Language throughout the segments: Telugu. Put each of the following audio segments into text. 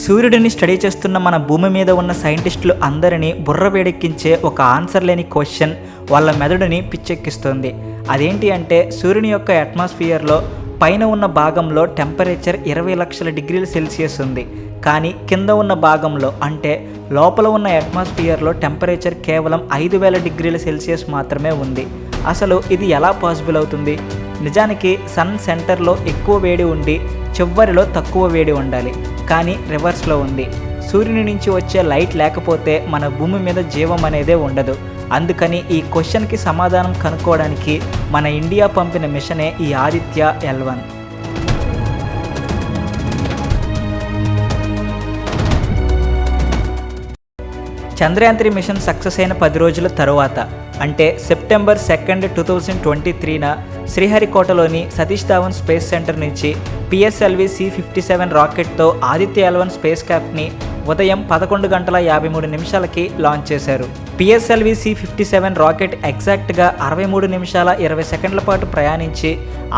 సూర్యుడిని స్టడీ చేస్తున్న మన భూమి మీద ఉన్న సైంటిస్టులు అందరినీ బుర్ర వేడెక్కించే ఒక ఆన్సర్ లేని క్వశ్చన్ వాళ్ళ మెదడుని పిచ్చెక్కిస్తుంది. అదేంటి అంటే సూర్యుని యొక్క అట్మాస్ఫియర్లో పైన ఉన్న భాగంలో టెంపరేచర్ 20 లక్షల డిగ్రీల సెల్సియస్ ఉంది. కానీ కింద ఉన్న భాగంలో అంటే లోపల ఉన్న అట్మాస్ఫియర్లో టెంపరేచర్ కేవలం 5000 డిగ్రీల సెల్సియస్ మాత్రమే ఉంది. అసలు ఇది ఎలా పాసిబుల్ అవుతుంది? నిజానికి సన్ సెంటర్లో ఎక్కువ వేడి ఉండి చివరిలో తక్కువ వేడి ఉండాలి, కానీ రివర్స్లో ఉంది. సూర్యుని నుంచి వచ్చే లైట్ లేకపోతే మన భూమి మీద జీవం అనేదే ఉండదు. అందుకని ఈ క్వశ్చన్కి సమాధానం కనుక్కోవడానికి మన ఇండియా పంపిన మిషనే ఈ Aditya L1. Chandrayaan 3 machine success అయిన 10 రోజుల తరువాత అంటే సెప్టెంబర్ 2, 2023న శ్రీహరికోటలోని సతీష్ ధావన్ స్పేస్ సెంటర్ నుంచి PSLV C-57 రాకెట్తో ఆదిత్య L1 స్పేస్ క్రాఫ్ట్ని ఉదయం 11:53 లాంచ్ చేశారు. PSLV C-57 రాకెట్ ఎగ్జాక్ట్గా 63 నిమిషాల 20 సెకండ్ల పాటు ప్రయాణించి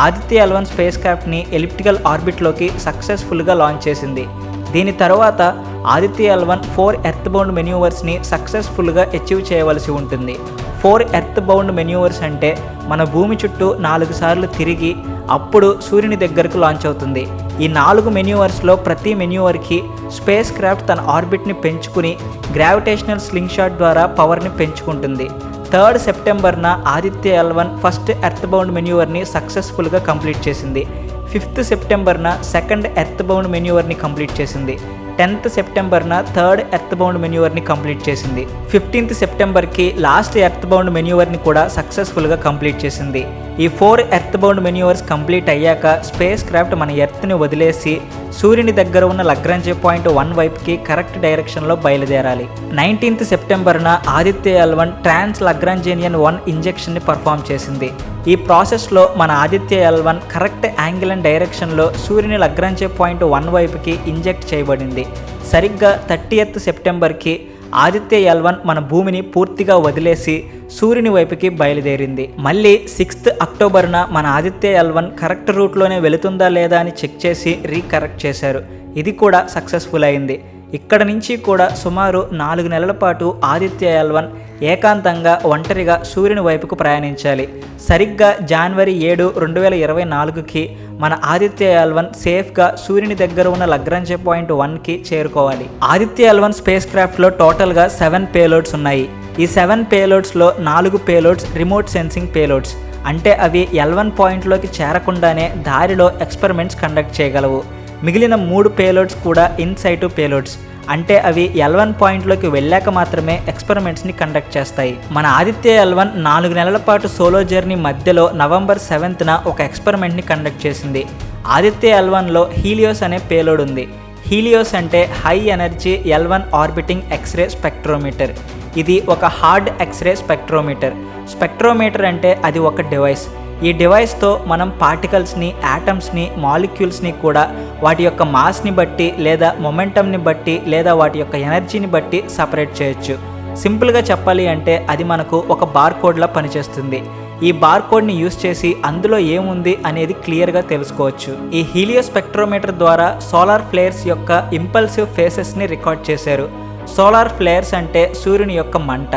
ఆదిత్య L1 స్పేస్ క్రాఫ్ట్ని ఎలిప్టికల్ ఆర్బిట్లోకి సక్సెస్ఫుల్గా లాంచ్ చేసింది. దీని తర్వాత ఆదిత్య L1 4 ఎర్త్ బౌండ్ మెన్యూవర్స్ని సక్సెస్ఫుల్గా అచీవ్ చేయవలసి ఉంటుంది. 4 ఎర్త్ బౌండ్ మెన్యూవర్స్ అంటే మన భూమి చుట్టూ 4 సార్లు తిరిగి అప్పుడు సూర్యుని దగ్గరకు లాంచ్ అవుతుంది. ఈ 4 మెన్యూవర్స్లో ప్రతి మెన్యూవర్కి స్పేస్ క్రాఫ్ట్ తన ఆర్బిట్ని పెంచుకుని గ్రావిటేషనల్ స్లింగ్ షాట్ ద్వారా పవర్ని పెంచుకుంటుంది. 3 సెప్టెంబర్న Aditya L1 first earth bound మెన్యూవర్ని సక్సెస్ఫుల్గా కంప్లీట్ చేసింది. 5th సెప్టెంబర్న సెకండ్ ఎర్త్ బౌండ్ మెన్యూవర్ని కంప్లీట్ చేసింది. 10th సెప్టెంబర్న థర్డ్ ఎర్త్ బౌండ్ మెన్యూవర్ని కంప్లీట్ చేసింది. 15th సెప్టెంబర్కి లాస్ట్ ఎర్త్ బౌండ్ మెన్యూవర్ని కూడా సక్సెస్ఫుల్గా కంప్లీట్ చేసింది. ఈ 4 ఎర్త్ బౌండ్ మెన్యూవర్స్ కంప్లీట్ అయ్యాక స్పేస్ క్రాఫ్ట్ మన ఎర్త్ని వదిలేసి సూర్యుని దగ్గర ఉన్న లగ్రాంజ్ పాయింట్ 1 వైపుకి కరెక్ట్ డైరెక్షన్లో బయలుదేరాలి. 19th సెప్టెంబర్న ఆదిత్య L1 ట్రాన్స్ లగ్రాంజియన్ 1 ఇంజెక్షన్ని పర్ఫామ్ చేసింది. ఈ ప్రాసెస్లో మన Aditya L1 correct angle and డైరెక్షన్లో సూర్యుని లగ్రాంజ్ పాయింట్ 1 వైపుకి ఇంజెక్ట్ చేయబడింది. సరిగ్గా 30th సెప్టెంబర్కి ఆదిత్య L1 మన భూమిని పూర్తిగా వదిలేసి సూర్యుని వైపుకి బయలుదేరింది. మళ్ళీ 6th అక్టోబర్న మన ఆదిత్య L1 కరెక్ట్ రూట్లోనే వెళుతుందా లేదా అని చెక్ చేసి రీకరెక్ట్ చేశారు. ఇది కూడా సక్సెస్ఫుల్ అయింది. ఇక్కడ నుంచి కూడా సుమారు 4 నెలల పాటు ఆదిత్య L1 ఏకాంతంగా ఒంటరిగా సూర్యుని వైపుకు ప్రయాణించాలి. సరిగ్గా జనవరి 7, 2024కి మన ఆదిత్య L1 సేఫ్గా సూర్యుని దగ్గర ఉన్న లగ్రాంజ్ పాయింట్ 1కి చేరుకోవాలి. ఆదిత్య L1 స్పేస్ క్రాఫ్ట్లో టోటల్గా 7 పేలోడ్స్ ఉన్నాయి. ఈ 7 పేలోడ్స్లో 4 పేలోడ్స్ రిమోట్ సెన్సింగ్ పేలోడ్స్, అంటే అవి L1 పాయింట్లోకి చేరకుండానే దారిలో ఎక్స్పెరిమెంట్స్ కండక్ట్ చేయగలవు. మిగిలిన 3 పేలోడ్స్ కూడా ఇన్సైటు పేలోడ్స్, అంటే అవి L1 పాయింట్లోకి వెళ్ళాక మాత్రమే ఎక్స్పెరిమెంట్స్ని కండక్ట్ చేస్తాయి. మన ఆదిత్య L1 4 నెలల పాటు సోలో జర్నీ మధ్యలో నవంబర్ 7న ఒక ఎక్స్పెరిమెంట్ని కండక్ట్ చేసింది. ఆదిత్య L1లో హీలియోస్ అనే పేలోడ్ ఉంది. హీలియోస్ అంటే high energy L1 orbiting X-ray spectrometer. ఇది ఒక హార్డ్ ఎక్స్రే స్పెక్ట్రోమీటర్. స్పెక్ట్రోమీటర్ అంటే అది ఒక డివైస్. ఈ డివైస్తో మనం పార్టికల్స్ని, యాటమ్స్ని, మాలిక్యూల్స్ని కూడా వాటి యొక్క మాస్ని బట్టి లేదా మొమెంటమ్ని బట్టి లేదా వాటి యొక్క ఎనర్జీని బట్టి సపరేట్ చేయొచ్చు. సింపుల్గా చెప్పాలి అంటే అది మనకు ఒక బార్కోడ్లా పనిచేస్తుంది. ఈ బార్కోడ్ని యూస్ చేసి అందులో ఏముంది అనేది క్లియర్గా తెలుసుకోవచ్చు. ఈ హీలియో స్పెక్ట్రోమీటర్ ద్వారా సోలార్ ఫ్లేర్స్ యొక్క ఇంపల్సివ్ ఫేసెస్ని రికార్డ్ చేశారు. సోలార్ ఫ్లేర్స్ అంటే సూర్యుని యొక్క మంట.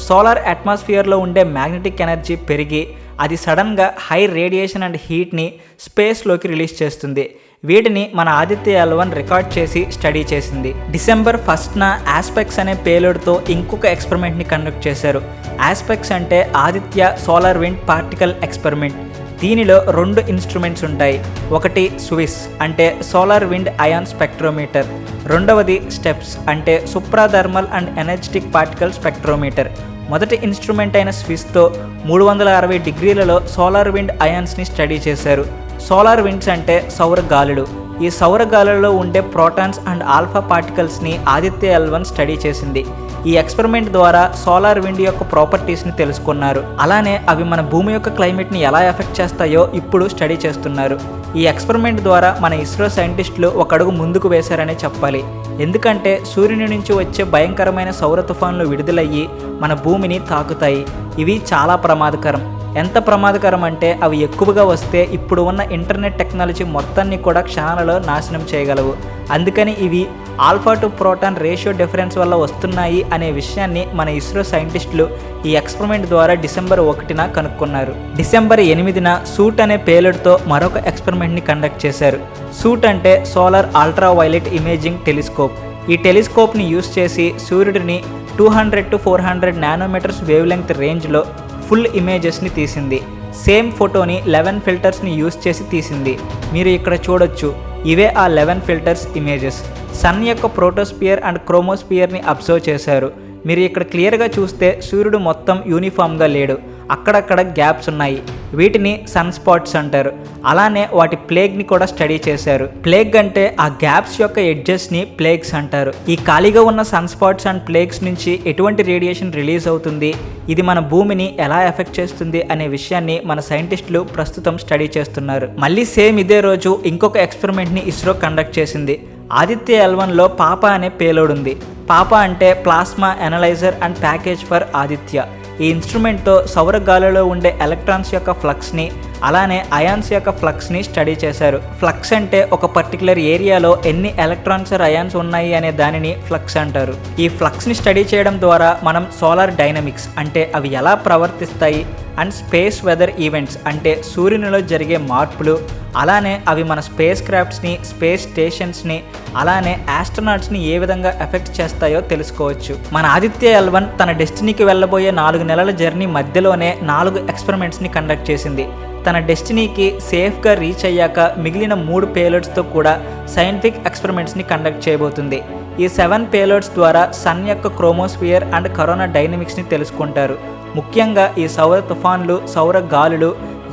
సోలార్ అట్మాస్ఫియర్లో ఉండే మ్యాగ్నెటిక్ ఎనర్జీ పెరిగి అది సడన్గా హై రేడియేషన్ అండ్ హీట్ని స్పేస్లోకి రిలీజ్ చేస్తుంది. వీటిని మన ఆదిత్య L1 రికార్డ్ చేసి స్టడీ చేసింది. డిసెంబర్ 1న ఆస్పెక్స్ అనే పేలోడ్తో ఇంకొక ఎక్స్పెరిమెంట్ని కండక్ట్ చేశారు. ఆస్పెక్స్ అంటే Aditya solar wind particle experiment. దీనిలో 2 ఇన్స్ట్రుమెంట్స్ ఉంటాయి. ఒకటి స్విస్ అంటే సోలార్ విండ్ అయాన్ స్పెక్ట్రోమీటర్, రెండవది స్టెప్స్ అంటే సుప్రాథర్మల్ అండ్ ఎనర్జెటిక్ పార్టికల్ స్పెక్ట్రోమీటర్. మొదటి ఇన్స్ట్రుమెంట్ అయిన స్విస్తో 360 డిగ్రీలలో సోలార్ విండ్ అయాన్స్ని స్టడీ చేశారు. సోలార్ విండ్స్ అంటే సౌర గాలులు. ఈ సౌర గాలులలో ఉండే ప్రోటాన్స్ అండ్ ఆల్ఫా పార్టికల్స్ని ఆదిత్య L1 స్టడీ చేసింది. ఈ ఎక్స్పెరిమెంట్ ద్వారా సోలార్ విండ్ యొక్క ప్రాపర్టీస్ని తెలుసుకున్నారు. అలానే అవి మన భూమి యొక్క క్లైమేట్ని ఎలా ఎఫెక్ట్ చేస్తాయో ఇప్పుడు స్టడీ చేస్తున్నారు. ఈ ఎక్స్పెరిమెంట్ ద్వారా మన ఇస్రో సైంటిస్టులు ఒక అడుగు ముందుకు వేశారనే చెప్పాలి. ఎందుకంటే సూర్యుని నుంచి వచ్చే భయంకరమైన సౌర తుఫాన్లు విడుదలయ్యి మన భూమిని తాకుతాయి. ఇవి చాలా ప్రమాదకరం. ఎంత ప్రమాదకరం అంటే అవి ఎక్కువగా వస్తే ఇప్పుడు ఉన్న ఇంటర్నెట్ టెక్నాలజీ మొత్తాన్ని కూడా క్షణాలలో నాశనం చేయగలవు. అందుకని ఇవి alpha to proton ratio difference వల్ల వస్తున్నాయి అనే విషయాన్ని మన ఇస్రో సైంటిస్టులు ఈ ఎక్స్పెరిమెంట్ ద్వారా డిసెంబర్ 1న కనుక్కున్నారు. డిసెంబర్ 8న సూట్ అనే పేలుడుతో మరొక ఎక్స్పెరిమెంట్ని కండక్ట్ చేశారు. సూట్ అంటే సోలార్ అల్ట్రావైలెట్ ఇమేజింగ్ టెలిస్కోప్. ఈ టెలిస్కోప్ని యూస్ చేసి సూర్యుడిని 200 to 400 నానోమీటర్స్ వేవ్ లెంగ్త్ రేంజ్లో ఫుల్ ఇమేజెస్ని తీసింది. సేమ్ ఫోటోని 11 ఫిల్టర్స్ని యూస్ చేసి తీసింది. మీరు ఇక్కడ చూడొచ్చు, ఇవే ఆ 11 ఫిల్టర్స్ ఇమేజెస్. సన్ యొక్క ప్రోటోస్పియర్ అండ్ క్రోమోస్పియర్ని అబ్జర్వ్ చేశారు. మీరు ఇక్కడ క్లియర్గా చూస్తే సూర్యుడు మొత్తం యూనిఫామ్గా లేడు, అక్కడక్కడ గ్యాప్స్ ఉన్నాయి. వీటిని సన్ స్పాట్స్ అంటారు. అలానే వాటి ప్లేగ్ని కూడా స్టడీ చేశారు. ప్లేగ్ అంటే ఆ గ్యాప్స్ యొక్క ఎడ్జెస్ని ప్లేగ్స్ అంటారు. ఈ ఖాళీగా ఉన్న సన్ స్పాట్స్ అండ్ ప్లేగ్స్ నుంచి ఎటువంటి రేడియేషన్ రిలీజ్ అవుతుంది, ఇది మన భూమిని ఎలా ఎఫెక్ట్ చేస్తుంది అనే విషయాన్ని మన సైంటిస్టులు ప్రస్తుతం స్టడీ చేస్తున్నారు. మళ్ళీ సేమ్ ఇదే రోజు ఇంకొక ఎక్స్పెరిమెంట్ని ఇస్రో కండక్ట్ చేసింది. ఆదిత్య L1లో పాపా అనే పేలోడ్ ఉంది. పాపా అంటే plasma analyser and package for Aditya. ఈ ఇన్స్ట్రుమెంట్తో సౌర గాలిలో ఉండే ఎలక్ట్రాన్స్ యొక్క ఫ్లక్స్ని అలానే అయాన్స్ యొక్క ఫ్లక్స్ని స్టడీ చేశారు. ఫ్లక్స్ అంటే ఒక పర్టికులర్ ఏరియాలో ఎన్ని ఎలక్ట్రాన్స్ అయాన్స్ ఉన్నాయి అనే దానిని ఫ్లక్స్ అంటారు. ఈ ఫ్లక్స్ని స్టడీ చేయడం ద్వారా మనం సోలార్ డైనమిక్స్ అంటే అవి ఎలా ప్రవర్తిస్తాయి అండ్ స్పేస్ వెదర్ ఈవెంట్స్ అంటే సూర్యునిలో జరిగే మార్పులు, అలానే అవి మన స్పేస్ క్రాఫ్ట్స్ని, స్పేస్ స్టేషన్స్ని, అలానే ఆస్ట్రోనాట్స్ని ఏ విధంగా ఎఫెక్ట్ చేస్తాయో తెలుసుకోవచ్చు. మన ఆదిత్య L1 తన డెస్టినీకి వెళ్ళబోయే 4 నెలల జర్నీ మధ్యలోనే 4 ఎక్స్పెరిమెంట్స్ని కండక్ట్ చేసింది. తన డెస్టినీకి సేఫ్గా రీచ్ అయ్యాక మిగిలిన 3 పేలోడ్స్తో కూడా సైంటిఫిక్ ఎక్స్పెరిమెంట్స్ని కండక్ట్ చేయబోతుంది. ఈ 7 పేలోడ్స్ ద్వారా సన్ యొక్క క్రోమోస్పియర్ అండ్ కరోనా డైనమిక్స్ని తెలుసుకుంటారు. ముఖ్యంగా ఈ సౌర తుఫాన్లు, సౌర గాలులు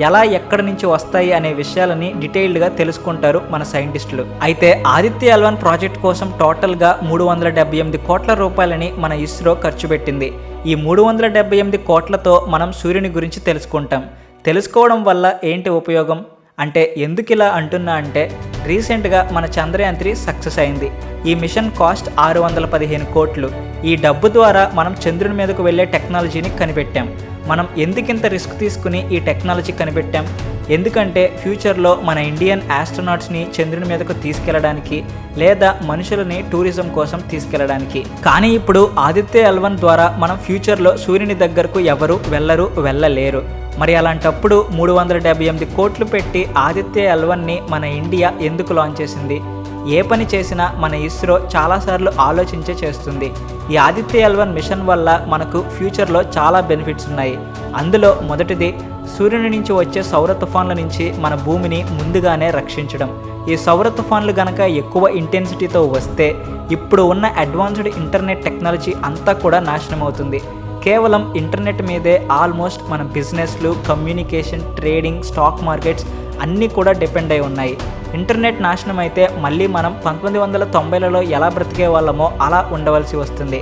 ఎలా ఎక్కడి నుంచి వస్తాయి అనే విషయాలని డీటెయిల్డ్గా తెలుసుకుంటారు మన సైంటిస్టులు. అయితే ఆదిత్య L1 ప్రాజెక్ట్ కోసం టోటల్గా 378 కోట్ల రూపాయలని మన ఇస్రో ఖర్చు పెట్టింది. ఈ 378 కోట్లతో మనం సూర్యుని గురించి తెలుసుకోవడం వల్ల ఏంటి ఉపయోగం అంటే, ఎందుకు ఇలా అంటున్నా అంటే, రీసెంట్గా మన చంద్రయాన్ 3 సక్సెస్ అయింది. ఈ మిషన్ కాస్ట్ 615 కోట్లు. ఈ డబ్బు ద్వారా మనం చంద్రుని మీదకు వెళ్ళే టెక్నాలజీని కనిపెట్టాం. మనం ఎందుకింత రిస్క్ తీసుకుని ఈ టెక్నాలజీ కనిపెట్టాం? ఎందుకంటే ఫ్యూచర్లో మన ఇండియన్ ఆస్ట్రోనాట్స్ని చంద్రుని మీదకు తీసుకెళ్లడానికి లేదా మనుషులని టూరిజం కోసం తీసుకెళ్లడానికి. కానీ ఇప్పుడు ఆదిత్య L1 ద్వారా మనం ఫ్యూచర్లో సూర్యుని దగ్గరకు ఎవరు వెళ్ళలేరు. మరి అలాంటప్పుడు 378 కోట్లు పెట్టి ఆదిత్య L1ని మన ఇండియా ఎందుకు లాంచ్ చేసింది? ఏ పని చేసినా మన ఇస్రో చాలాసార్లు ఆలోచించే చేస్తుంది. ఈ ఆదిత్య L1 మిషన్ వల్ల మనకు ఫ్యూచర్లో చాలా బెనిఫిట్స్ ఉన్నాయి. అందులో మొదటిది, సూర్యుని నుంచి వచ్చే సౌర తుఫాన్ల నుంచి మన భూమిని ముందుగానే రక్షించడం. ఈ సౌర తుఫాన్లు గనక ఎక్కువ ఇంటెన్సిటీతో వస్తే ఇప్పుడు ఉన్న అడ్వాన్స్డ్ ఇంటర్నెట్ టెక్నాలజీ అంతా కూడా నాశనం అవుతుంది. కేవలం ఇంటర్నెట్ మీదే ఆల్మోస్ట్ మన బిజినెస్లు, కమ్యూనికేషన్, ట్రేడింగ్, స్టాక్ మార్కెట్స్ అన్నీ కూడా డిపెండ్ అయి ఉన్నాయి. ఇంటర్నెట్ నాశనం అయితే మళ్ళీ మనం 1990లలో ఎలా బ్రతికే వాళ్ళమో అలా ఉండవలసి వస్తుంది.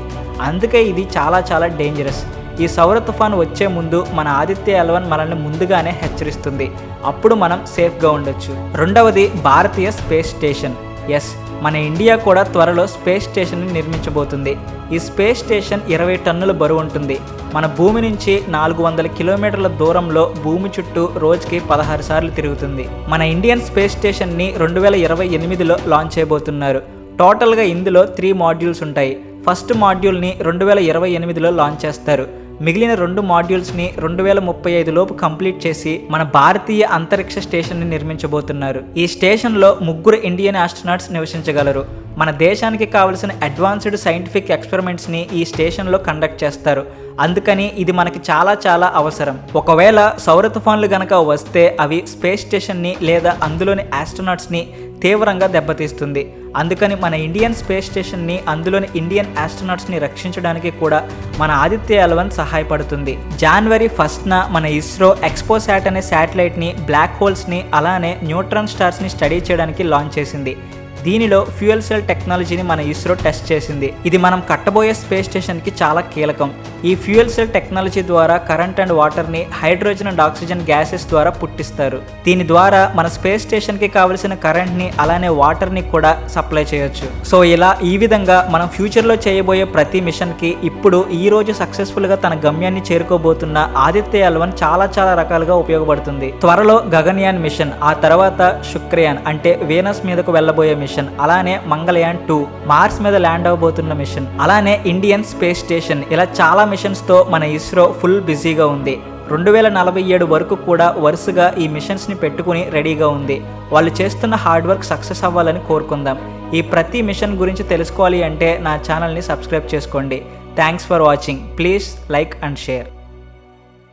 అందుకే ఇది చాలా డేంజరస్. ఈ సౌర తుఫాను వచ్చే ముందు మన ఆదిత్య L1 మనల్ని ముందుగానే హెచ్చరిస్తుంది. అప్పుడు మనం సేఫ్గా ఉండొచ్చు. రెండవది, భారతీయ స్పేస్ స్టేషన్. ఎస్, మన ఇండియా కూడా త్వరలో స్పేస్ స్టేషన్ని నిర్మించబోతుంది. ఈ స్పేస్ స్టేషన్ 20 టన్నుల బరువు ఉంటుంది. మన భూమి నుంచి 400 కిలోమీటర్ల దూరంలో భూమి చుట్టూ రోజుకి 16 సార్లు తిరుగుతుంది. మన ఇండియన్ స్పేస్ స్టేషన్ని 2028లో లాంచ్ చేయబోతున్నారు. టోటల్గా ఇందులో 3 మాడ్యూల్స్ ఉంటాయి. ఫస్ట్ మాడ్యూల్ని 2028లో లాంచ్ చేస్తారు. మిగిలిన 2 మాడ్యూల్స్ని 2035 లోపు కంప్లీట్ చేసి మన భారతీయ అంతరిక్ష స్టేషన్ని నిర్మించబోతున్నారు. ఈ స్టేషన్లో 3 ఇండియన్ ఆస్ట్రోనాట్స్ నివసించగలరు. మన దేశానికి కావలసిన అడ్వాన్స్డ్ సైంటిఫిక్ ఎక్స్పెరిమెంట్స్ని ఈ స్టేషన్లో కండక్ట్ చేస్తారు. అందుకని ఇది మనకి చాలా అవసరం. ఒకవేళ సౌర తుఫాన్లు గనక వస్తే అవి స్పేస్ స్టేషన్ని లేదా అందులోని ఆస్ట్రోనాట్స్ని తీవ్రంగా దెబ్బతీస్తుంది. అందుకని మన ఇండియన్ స్పేస్ స్టేషన్ని, అందులోని ఇండియన్ ఆస్ట్రోనాట్స్ని రక్షించడానికి కూడా మన ఆదిత్య L1 సహాయపడుతుంది. జనవరి 1న మన ఇస్రో ఎక్స్పోసాట్ అనే శాటిలైట్ని, బ్లాక్ హోల్స్ని, అలానే న్యూట్రాన్ స్టార్స్ని స్టడీ చేయడానికి లాంచ్ చేసింది. దీనిలో ఫ్యూయల్ సెల్ టెక్నాలజీని మన ఇస్రో టెస్ట్ చేసింది. ఇది మనం కట్టబోయే స్పేస్ స్టేషన్కి చాలా కీలకం. ఈ ఫ్యూయల్ సెల్ టెక్నాలజీ ద్వారా కరెంట్ అండ్ వాటర్ని హైడ్రోజన్ అండ్ ఆక్సిజన్ గ్యాసెస్ ద్వారా పుట్టిస్తారు. దీని ద్వారా మన స్పేస్ స్టేషన్కి కావలసిన కరెంట్ని అలానే వాటర్ని కూడా సప్లై చేయొచ్చు. సో ఇలా ఈ విధంగా మనం ఫ్యూచర్లో చేయబోయే ప్రతి మిషన్కి ఇప్పుడు ఈ రోజు సక్సెస్ఫుల్గా తన గమ్యాన్ని చేరుకోబోతున్న ఆదిత్య L1 చాలా రకాలుగా ఉపయోగపడుతుంది. త్వరలో గగన్యాన్ మిషన్, ఆ తర్వాత శుక్రయాన్ అంటే వీనస్ మీదకు వెళ్ళబోయే మిషన్, మిషన్, అలానే మంగళయాన్ 2, మార్స్ మీద ల్యాండ్ అవబోతున్న మిషన్, అలానే ఇండియన్ స్పేస్ స్టేషన్, ఇలా చాలా మిషన్స్తో మన ఇస్రో ఫుల్ బిజీగా ఉంది. 2047 వరకు కూడా వరుసగా ఈ మిషన్స్ని పెట్టుకుని రెడీగా ఉంది. వాళ్ళు చేస్తున్న హార్డ్ వర్క్ సక్సెస్ అవ్వాలని కోరుకుందాం. ఈ ప్రతి మిషన్ గురించి తెలుసుకోవాలి అంటే నా ఛానల్ని సబ్స్క్రైబ్ చేసుకోండి. Thanks for watching. Please like and share.